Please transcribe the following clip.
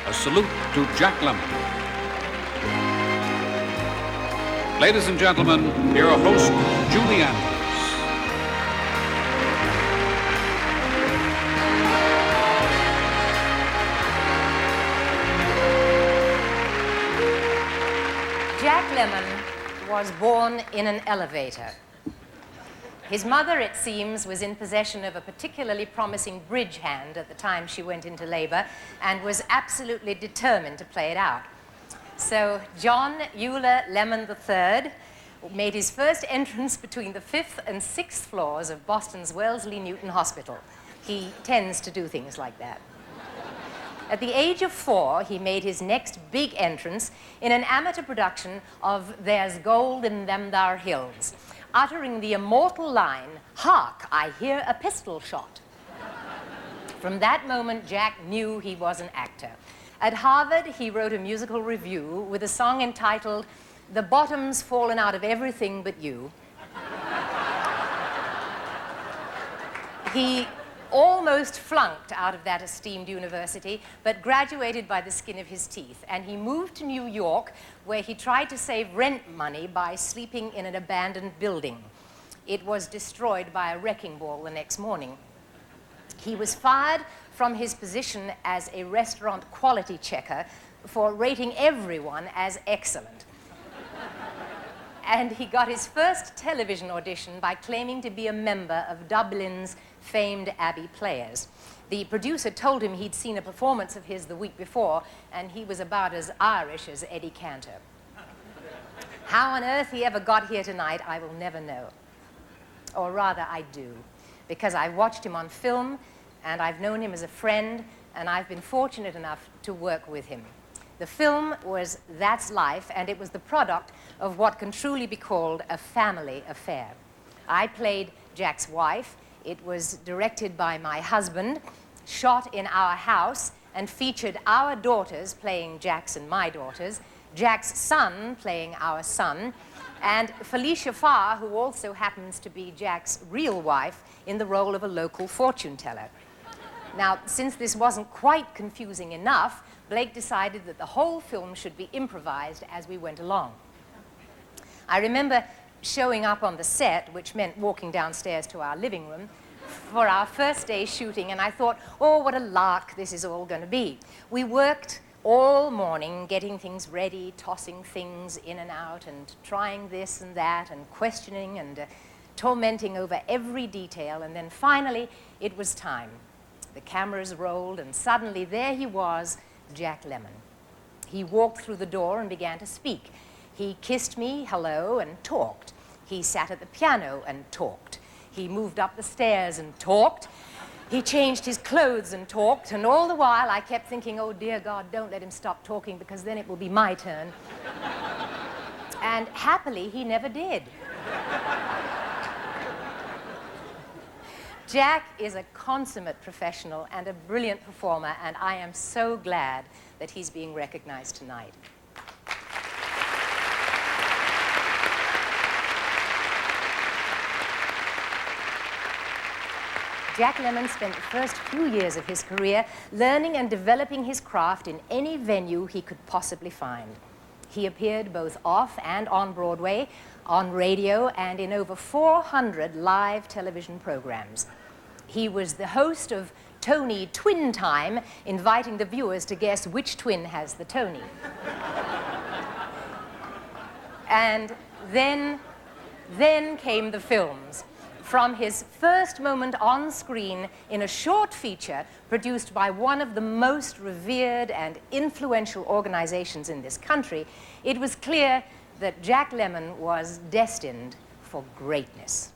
A salute to Jack Lemmon. Ladies and gentlemen, your host, Julie Andrews. Jack Lemmon was born in an elevator. His mother, it seems, was in possession of a particularly promising bridge hand at the time she went into labor and was absolutely determined to play it out. So John Euler Lemmon III made his first entrance between the 5th and 6th floors of Boston's Wellesley Newton Hospital. He tends to do things like that. At the age of 4, he made his next big entrance in an amateur production of There's Gold in Them Thar Hills, uttering the immortal line, "Hark, I hear a pistol shot." From that moment, Jack knew he was an actor. At Harvard, he wrote a musical review with a song entitled "The Bottom's Fallen Out of Everything But You." He almost flunked out of that esteemed university, but graduated by the skin of his teeth. And he moved to New York, where he tried to save rent money by sleeping in an abandoned building. It was destroyed by a wrecking ball the next morning. He was fired from his position as a restaurant quality checker for rating everyone as excellent. And he got his first television audition by claiming to be a member of Dublin's famed Abbey Players. The producer told him he'd seen a performance of his the week before, and he was about as Irish as Eddie Cantor. How on earth he ever got here tonight, I will never know. Or rather, I do, because I've watched him on film, and I've known him as a friend, and I've been fortunate enough to work with him. The film was That's Life, and it was the product of what can truly be called a family affair. I played Jack's wife. It was directed by my husband, shot in our house, and featured our daughters playing Jack's and my daughters, Jack's son playing our son, and Felicia Farr, who also happens to be Jack's real wife, in the role of a local fortune teller. Now, since this wasn't quite confusing enough, Blake decided that the whole film should be improvised as we went along. I remember showing up on the set, which meant walking downstairs to our living room, for our first day shooting, and I thought, oh, what a lark this is all going to be. We worked all morning getting things ready, tossing things in and out, and trying this and that, and questioning and tormenting over every detail, and then finally it was time. The cameras rolled, and suddenly there he was, Jack Lemmon. He walked through the door and began to speak. He kissed me hello and talked. He sat at the piano and talked. He moved up the stairs and talked. He changed his clothes and talked, and all the while I kept thinking, oh dear God, don't let him stop talking, because then it will be my turn. And happily, he never did. Jack is a consummate professional and a brilliant performer, and I am so glad that he's being recognized tonight. Jack Lemmon spent the first few years of his career learning and developing his craft in any venue he could possibly find. He appeared both off and on Broadway, on radio, and in over 400 live television programs. He was the host of Tony Twin Time, inviting the viewers to guess which twin has the Tony. And then came the films. From his first moment on screen in a short feature produced by one of the most revered and influential organizations in this country, it was clear that Jack Lemmon was destined for greatness.